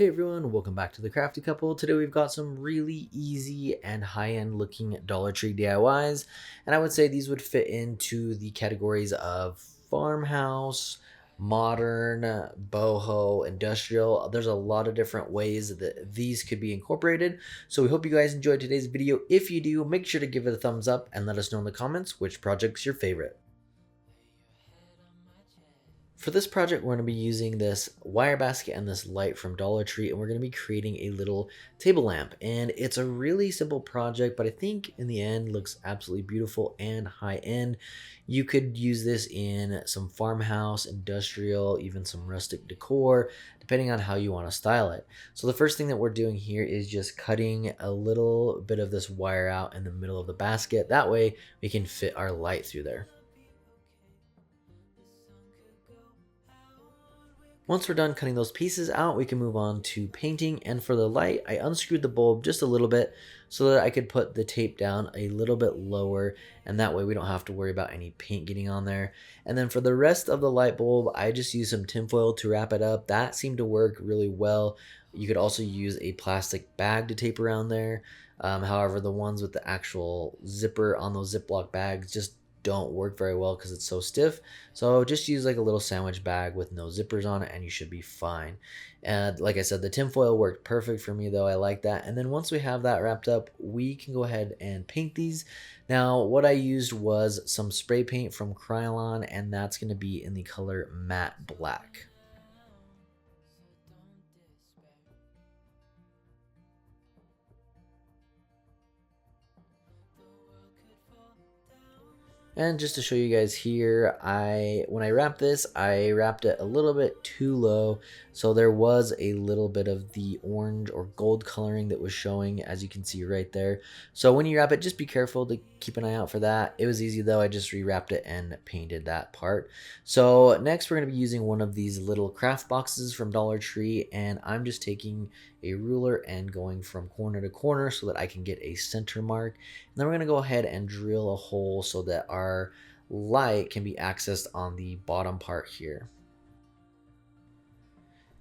Hey everyone, welcome back to the Crafty Couple. Today we've got some really easy and high-end looking Dollar Tree DIYs, and I would say these would fit into the categories of farmhouse, modern, boho, industrial. There's a lot of different ways that these could be incorporated, so we hope you guys enjoyed today's video. If you do, make sure to give it a thumbs up and let us know in the comments which project's your favorite. For this project, we're going to be using this wire basket and this light from Dollar Tree, and we're going to be creating a little table lamp. And it's a really simple project, but I think in the end looks absolutely beautiful and high end. You could use this in some farmhouse, industrial, even some rustic decor, depending on how you want to style it. So the first thing that we're doing here is just cutting a little bit of this wire out in the middle of the basket. That way we can fit our light through there. Once we're done cutting those pieces out, we can move on to painting. And for the light, I unscrewed the bulb just a little bit so that I could put the tape down a little bit lower, and that way we don't have to worry about any paint getting on there. And then for the rest of the light bulb, I just used some tinfoil to wrap it up. That seemed to work really well. You could also use a plastic bag to tape around there. However, the ones with the actual zipper on those Ziploc bags just don't work very well because it's so stiff. So just use like a little sandwich bag with no zippers on it and you should be fine. And like I said, the tinfoil worked perfect for me though. I like that. And then once we have that wrapped up, we can go ahead and paint these. Now what I used was some spray paint from Krylon, and that's going to be in the color matte black. And just to show you guys here, when I wrapped this, I wrapped it a little bit too low. So there was a little bit of the orange or gold coloring that was showing, as you can see right there. So when you wrap it, just be careful to keep an eye out for that. It was easy though. I just rewrapped it and painted that part. So next we're going to be using one of these little craft boxes from Dollar Tree, and I'm just taking a ruler and going from corner to corner so that I can get a center mark. And then we're going to go ahead and drill a hole so that our light can be accessed on the bottom part here.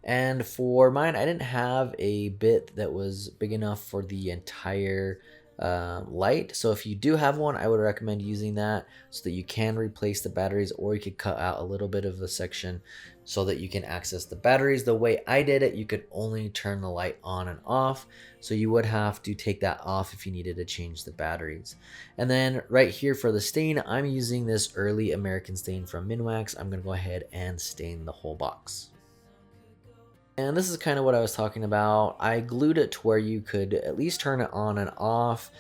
And for mine, I didn't have a bit that was big enough for the entire light. So if you do have one, I would recommend using that so that you can replace the batteries, or you could cut out a little bit of the section so that you can access the batteries. The way I did it, you could only turn the light on and off. So you would have to take that off if you needed to change the batteries. And then right here for the stain, I'm using this early American stain from Minwax. I'm going to go ahead and stain the whole box. And this is kind of what I was talking about. I glued it to where you could at least turn it on and off,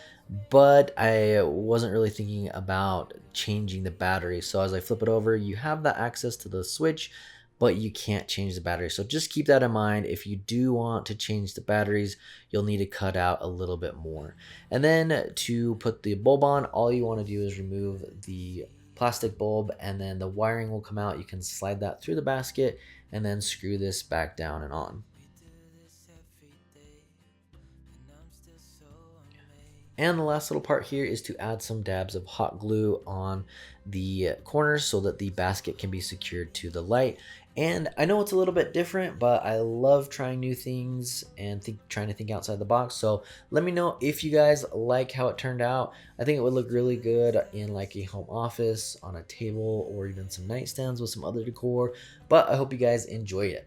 but I wasn't really thinking about changing the battery. So as I flip it over, you have that access to the switch, but you can't change the battery. So just keep that in mind. If you do want to change the batteries, you'll need to cut out a little bit more. And then to put the bulb on, all you want to do is remove the plastic bulb, and then the wiring will come out. You can slide that through the basket and then screw this back down and on. And the last little part here is to add some dabs of hot glue on the corners so that the basket can be secured to the light. And I know it's a little bit different, but I love trying new things and trying to think outside the box. So let me know if you guys like how it turned out. I think it would look really good in like a home office, on a table, or even some nightstands with some other decor. But I hope you guys enjoy it.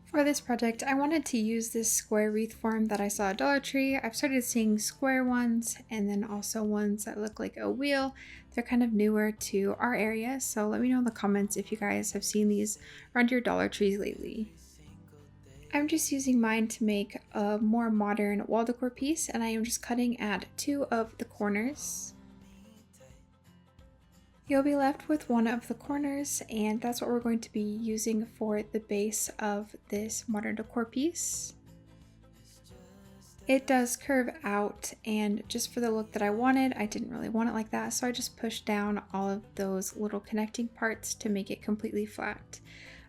For this project, I wanted to use this square wreath form that I saw at Dollar Tree. I've started seeing square ones and then also ones that look like a wheel. They're kind of newer to our area, so let me know in the comments if you guys have seen these around your Dollar Trees lately. I'm just using mine to make a more modern wall decor piece, and I am just cutting at 2 of the corners. You'll be left with one of the corners, and that's what we're going to be using for the base of this modern decor piece. It does curve out, and just for the look that I wanted, I didn't really want it like that, so I just pushed down all of those little connecting parts to make it completely flat.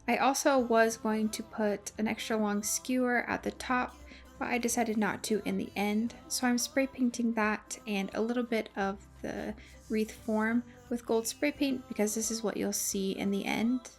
I also was going to put an extra long skewer at the top, but I decided not to in the end, so I'm spray painting that and a little bit of the wreath form with gold spray paint because this is what you'll see in the end.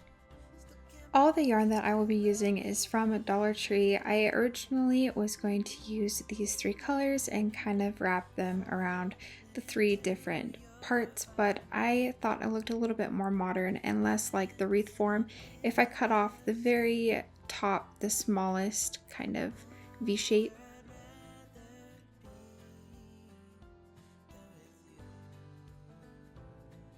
All the yarn that I will be using is from Dollar Tree. I originally was going to use these 3 colors and kind of wrap them around the 3 different parts, but I thought it looked a little bit more modern and less like the wreath form if I cut off the very top, the smallest kind of V shape.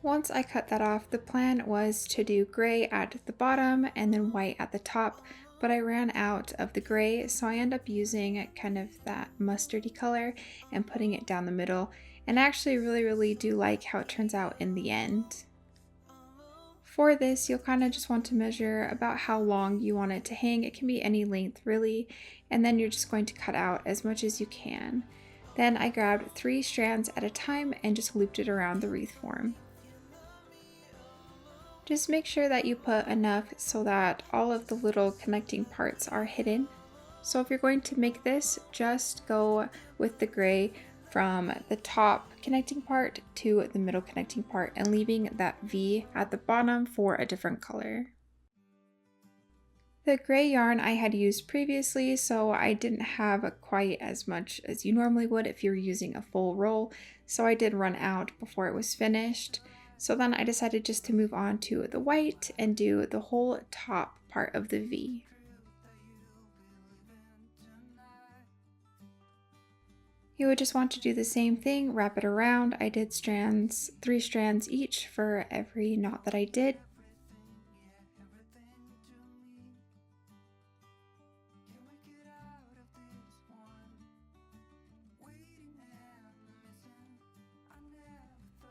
Once I cut that off, the plan was to do gray at the bottom and then white at the top, but I ran out of the gray, so I end up using kind of that mustardy color and putting it down the middle, and I actually really do like how it turns out in the end. For this, you'll kind of just want to measure about how long you want it to hang. It can be any length really, and then you're just going to cut out as much as you can. Then I grabbed 3 strands at a time and just looped it around the wreath form. Just make sure that you put enough so that all of the little connecting parts are hidden. So if you're going to make this, just go with the gray from the top connecting part to the middle connecting part and leaving that V at the bottom for a different color. The gray yarn I had used previously, so I didn't have quite as much as you normally would if you're using a full roll, so I did run out before it was finished. So then I decided just to move on to the white and do the whole top part of the V. You would just want to do the same thing, wrap it around. I did 3 strands each for every knot that I did.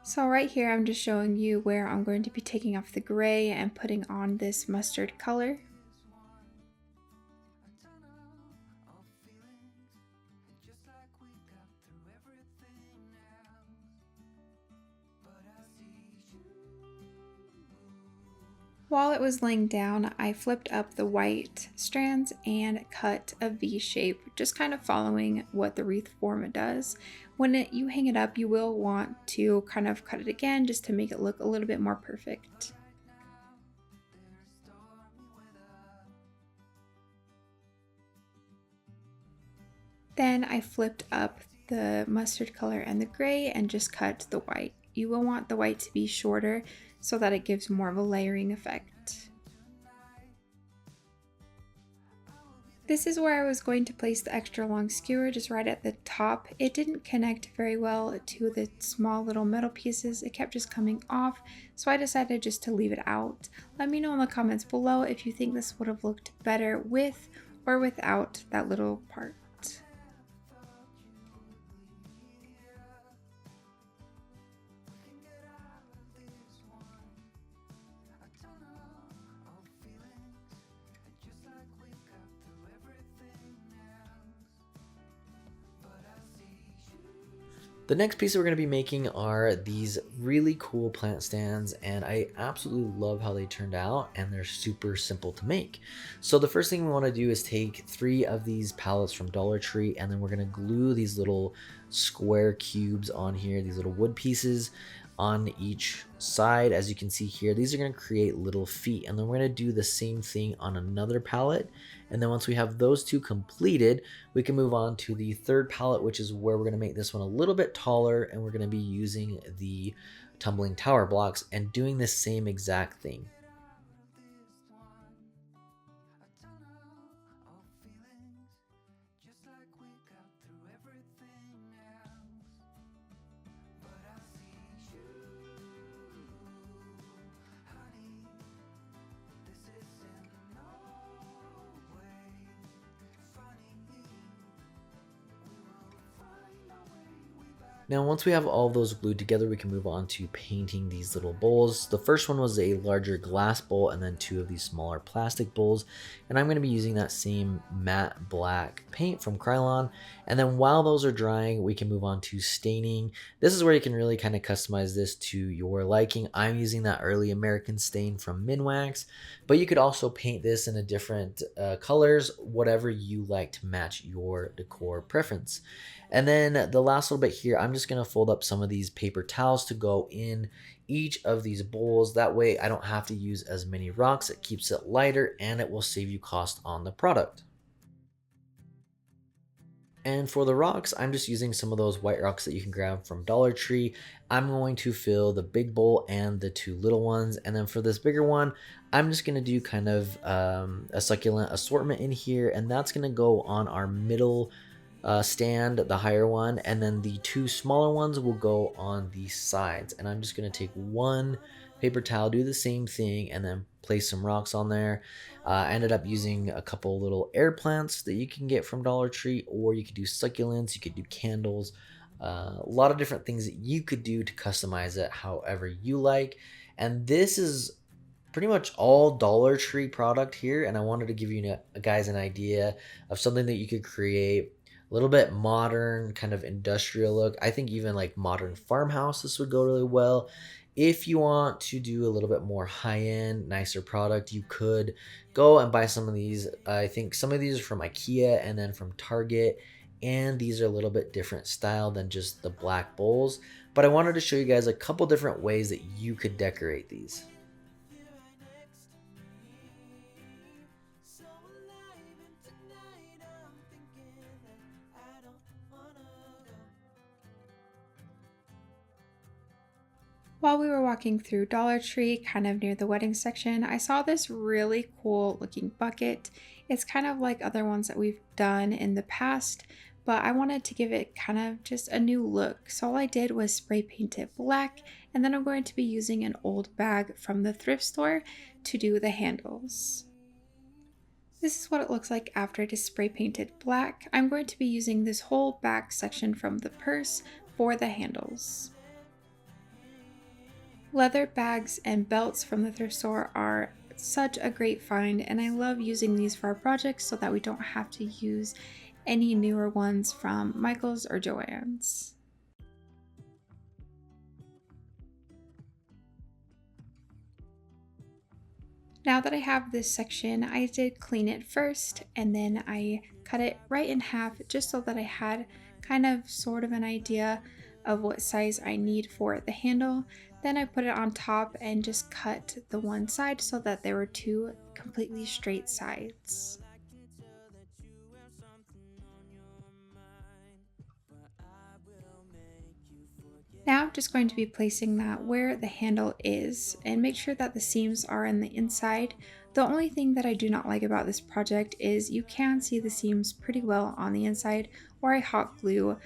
So right here I'm just showing you where I'm going to be taking off the gray and putting on this mustard color. While it was laying down, I flipped up the white strands and cut a V shape, just kind of following what the wreath form does. When you hang it up, you will want to kind of cut it again just to make it look a little bit more perfect. Then I flipped up the mustard color and the gray and just cut the white. You will want the white to be shorter so that it gives more of a layering effect. This is where I was going to place the extra long skewer, just right at the top. It didn't connect very well to the small little metal pieces. It kept just coming off, so I decided just to leave it out. Let me know in the comments below if you think this would have looked better with or without that little part. The next piece we're going to be making are these really cool plant stands, and I absolutely love how they turned out, and they're super simple to make. So the first thing we want to do is take 3 of these pallets from Dollar Tree, and then we're going to glue these little square cubes on here, these little wood pieces on each side. As you can see here, these are going to create little feet, and then we're going to do the same thing on another pallet. And then once we have those 2 completed, we can move on to the 3rd pallet, which is where we're going to make this one a little bit taller, and we're going to be using the tumbling tower blocks and doing the same exact thing. Now, once we have all those glued together, we can move on to painting these little bowls. The first one was a larger glass bowl and then two of these smaller plastic bowls. And I'm going to be using that same matte black paint from Krylon. And then while those are drying, we can move on to staining. This is where you can really kind of customize this to your liking. I'm using that early American stain from Minwax, but you could also paint this in a different colors, whatever you like to match your decor preference. And then the last little bit here, I'm just going to fold up some of these paper towels to go in each of these bowls. That way I don't have to use as many rocks. It keeps it lighter and it will save you cost on the product. And for the rocks, I'm just using some of those white rocks that you can grab from Dollar Tree. I'm going to fill the big bowl and the two little ones. And then for this bigger one, I'm just going to do kind of a succulent assortment in here. And that's going to go on our middle stand, the higher one, and then the two smaller ones will go on the sides. And I'm just going to take one paper towel, do the same thing, and then place some rocks on there. I ended up using a couple little air plants that you can get from Dollar Tree, or you could do succulents, you could do candles, a lot of different things that you could do to customize it however you like. And this is pretty much all Dollar Tree product here, and I wanted to give you guys an idea of something that you could create a little bit modern, kind of industrial look. I think even like modern farmhouse, this would go really well. If you want to do a little bit more high-end, nicer product, you could go and buy some of these. I think some of these are from IKEA and then from Target, and these are a little bit different style than just the black bowls. But I wanted to show you guys a couple different ways that you could decorate these. While we were walking through Dollar Tree, kind of near the wedding section, I saw this really cool looking bucket. It's kind of like other ones that we've done in the past, but I wanted to give it kind of just a new look. So all I did was spray paint it black, and then I'm going to be using an old bag from the thrift store to do the handles. This is what it looks like after it is spray painted black. I'm going to be using this whole back section from the purse for the handles. Leather bags and belts from the thrift store are such a great find, and I love using these for our projects so that we don't have to use any newer ones from Michael's or Joann's. Now that I have this section, I did clean it first and then I cut it right in half just so that I had kind of sort of an idea of what size I need for the handle. Then I put it on top and just cut the one side so that there were two completely straight sides. Now I'm just going to be placing that where the handle is and make sure that the seams are in the inside. The only thing that I do not like about this project is you can see the seams pretty well on the inside, or I hot glue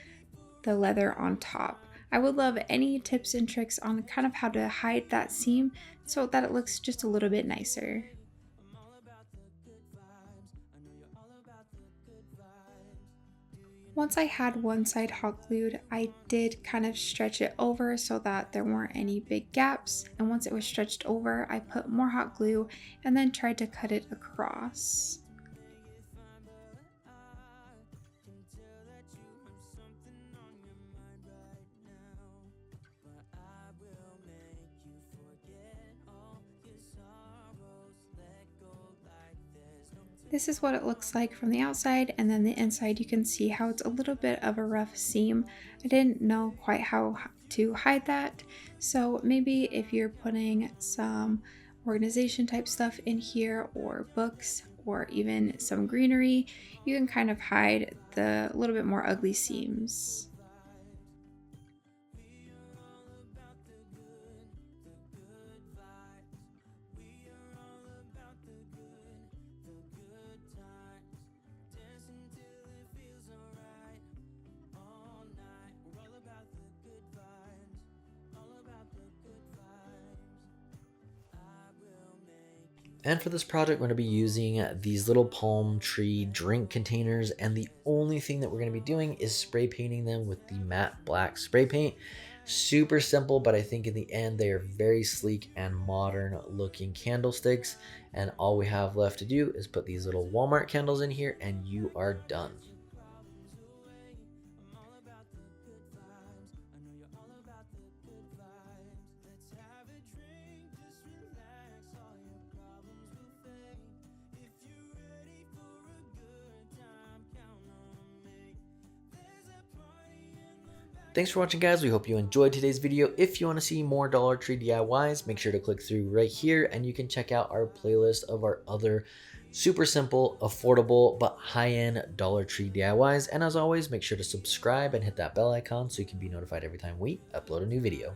the leather on top. I would love any tips and tricks on kind of how to hide that seam so that it looks just a little bit nicer. Once I had one side hot glued, I did kind of stretch it over so that there weren't any big gaps. And once it was stretched over, I put more hot glue and then tried to cut it across. This is what it looks like from the outside, and then the inside you can see how it's a little bit of a rough seam. I didn't know quite how to hide that, so maybe if you're putting some organization type stuff in here or books or even some greenery, you can kind of hide the little bit more ugly seams. And for this project, we're going to be using these little palm tree drink containers, and the only thing that we're going to be doing is spray painting them with the matte black spray paint. Super simple, but I think in the end they are very sleek and modern looking candlesticks. And all we have left to do is put these little Walmart candles in here and you are done. Thanks for watching, guys. We hope you enjoyed today's video. If you want to see more Dollar Tree DIYs, make sure to click through right here and you can check out our playlist of our other super simple, affordable, but high-end Dollar Tree DIYs. And as always, make sure to subscribe and hit that bell icon so you can be notified every time we upload a new video.